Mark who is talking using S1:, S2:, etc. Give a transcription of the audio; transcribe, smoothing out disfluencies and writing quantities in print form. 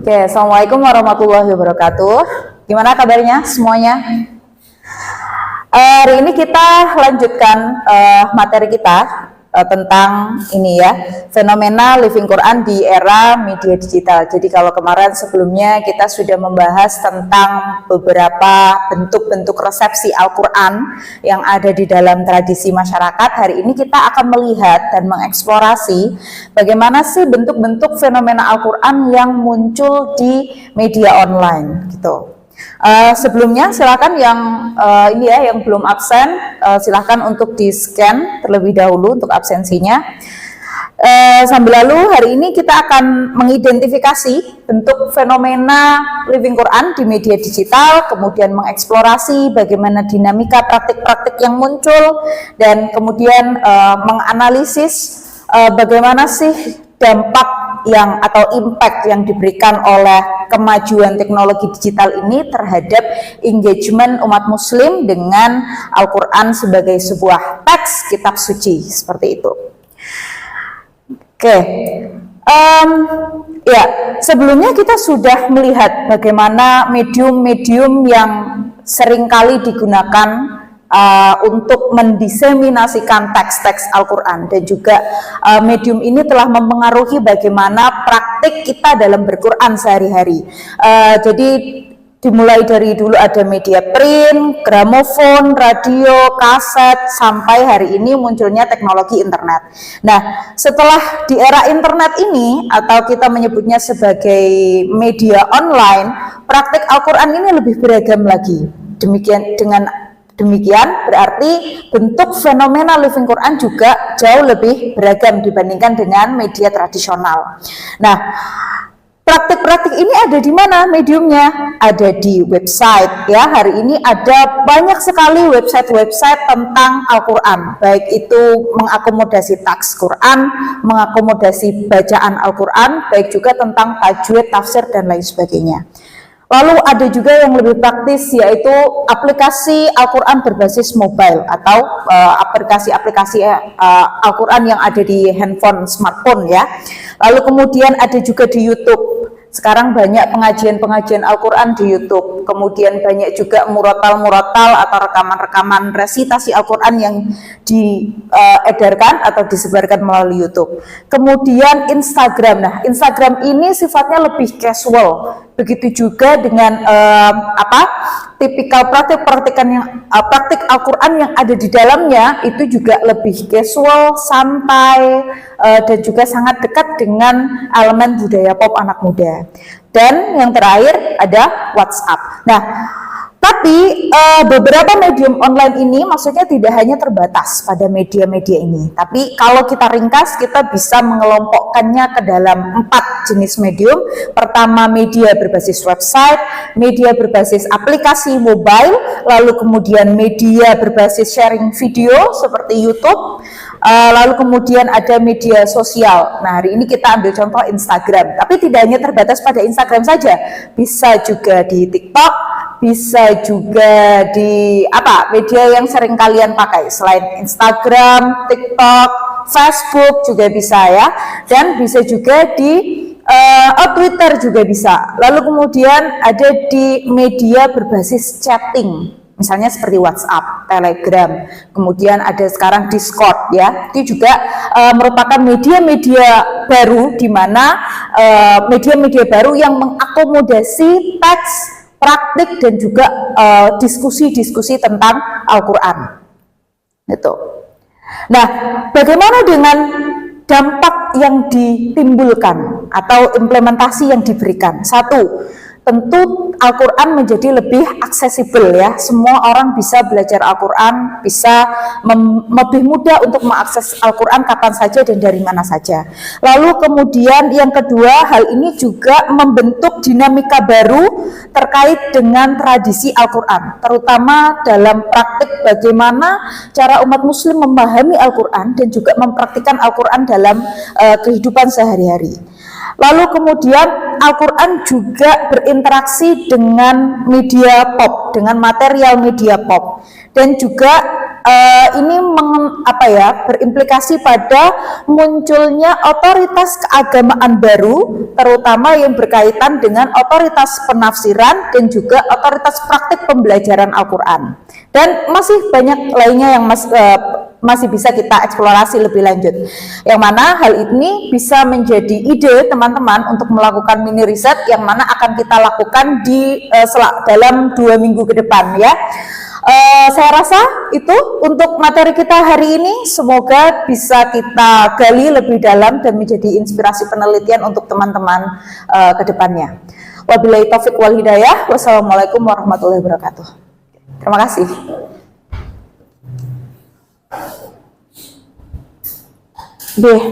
S1: Oke, Assalamualaikum warahmatullahi wabarakatuh. Gimana kabarnya semuanya? Hari ini kita lanjutkan materi kita tentang ini ya, fenomena living Quran di era media digital. Jadi kalau kemarin sebelumnya kita sudah membahas tentang beberapa bentuk-bentuk resepsi Al-Quran yang ada di dalam tradisi masyarakat, hari ini kita akan melihat dan mengeksplorasi bagaimana sih bentuk-bentuk fenomena Al-Quran yang muncul di media online gitu. Sebelumnya silakan yang ini ya, yang belum absen, silakan untuk di scan terlebih dahulu untuk absensinya. Sambil lalu hari ini kita akan mengidentifikasi bentuk fenomena living Quran di media digital, kemudian mengeksplorasi bagaimana dinamika praktik-praktik yang muncul, dan kemudian menganalisis bagaimana sih dampak yang atau impact yang diberikan oleh kemajuan teknologi digital ini terhadap engagement umat muslim dengan Al-Quran sebagai sebuah teks kitab suci, seperti itu. Oke, ya sebelumnya kita sudah melihat bagaimana medium-medium yang seringkali digunakan untuk mendiseminasikan teks-teks Al-Quran, dan juga medium ini telah mempengaruhi bagaimana praktik kita dalam berquran sehari-hari. Jadi dimulai dari dulu ada media print, gramofon, radio, kaset, sampai hari ini munculnya teknologi internet. Nah, setelah di era internet ini, atau kita menyebutnya sebagai media online, praktik Al-Quran ini lebih beragam lagi. Demikian berarti bentuk fenomena living Quran juga jauh lebih beragam dibandingkan dengan media tradisional. Nah, praktik-praktik ini ada di mana mediumnya? Ada di website ya. Hari ini ada banyak sekali website-website tentang Al-Quran, baik itu mengakomodasi teks Quran, mengakomodasi bacaan Al-Quran, baik juga tentang tajwid, tafsir, dan lain sebagainya. Lalu ada juga yang lebih praktis, yaitu aplikasi Al-Quran berbasis mobile atau aplikasi-aplikasi Al-Quran yang ada di handphone, smartphone ya. Lalu kemudian ada juga di YouTube. Sekarang banyak pengajian-pengajian Al-Quran di YouTube. Kemudian banyak juga murotal-murotal atau rekaman-rekaman resitasi Al-Quran yang diedarkan atau disebarkan melalui YouTube. Kemudian Instagram. Nah, Instagram ini sifatnya lebih casual. Begitu juga dengan tipikal praktik-praktikan yang praktik Al-Quran yang ada di dalamnya itu juga lebih casual, santai, dan juga sangat dekat dengan elemen budaya pop anak muda. Dan yang terakhir ada WhatsApp. Nah, tapi beberapa medium online ini maksudnya tidak hanya terbatas pada media-media ini, tapi kalau kita ringkas, kita bisa mengelompokkannya ke dalam 4 jenis medium. Pertama, media berbasis website, media berbasis aplikasi mobile, lalu kemudian media berbasis sharing video seperti YouTube, lalu kemudian ada media sosial. Nah, hari ini kita ambil contoh Instagram, tapi tidak hanya terbatas pada Instagram saja, bisa juga di TikTok, bisa juga di media yang sering kalian pakai selain Instagram, TikTok, Facebook juga bisa ya, dan bisa juga di Twitter juga bisa. Lalu kemudian ada di media berbasis chatting, misalnya seperti WhatsApp, Telegram, kemudian ada sekarang Discord ya. Itu juga merupakan media-media baru, di mana media-media baru yang mengakomodasi teks, praktik, dan juga diskusi-diskusi tentang Al-Quran. Gitu. Nah, bagaimana dengan dampak yang ditimbulkan atau implementasi yang diberikan? Satu, tentu Al-Quran menjadi lebih aksesibel ya. Semua orang bisa belajar Al-Quran, bisa lebih mudah untuk mengakses Al-Quran kapan saja dan dari mana saja. Lalu kemudian yang kedua, hal ini juga membentuk dinamika baru terkait dengan tradisi Al-Quran, terutama dalam praktik bagaimana cara umat muslim memahami Al-Quran dan juga mempraktikkan Al-Quran dalam kehidupan sehari-hari. Lalu kemudian Al-Quran juga berinteraksi dengan media pop, dengan material media pop, dan juga ini berimplikasi pada munculnya otoritas keagamaan baru, terutama yang berkaitan dengan otoritas penafsiran dan juga otoritas praktik pembelajaran Al-Quran. Dan masih banyak lainnya yang masih bisa kita eksplorasi lebih lanjut, yang mana hal ini bisa menjadi ide teman-teman untuk melakukan mini riset yang mana akan kita lakukan di dalam 2 minggu ke depan ya. Saya rasa itu untuk materi kita hari ini, semoga bisa kita gali lebih dalam dan menjadi inspirasi penelitian untuk teman-teman ke depannya. Wabillahi taufiq wal hidayah. Wassalamualaikum warahmatullahi wabarakatuh. Terima kasih. Deh.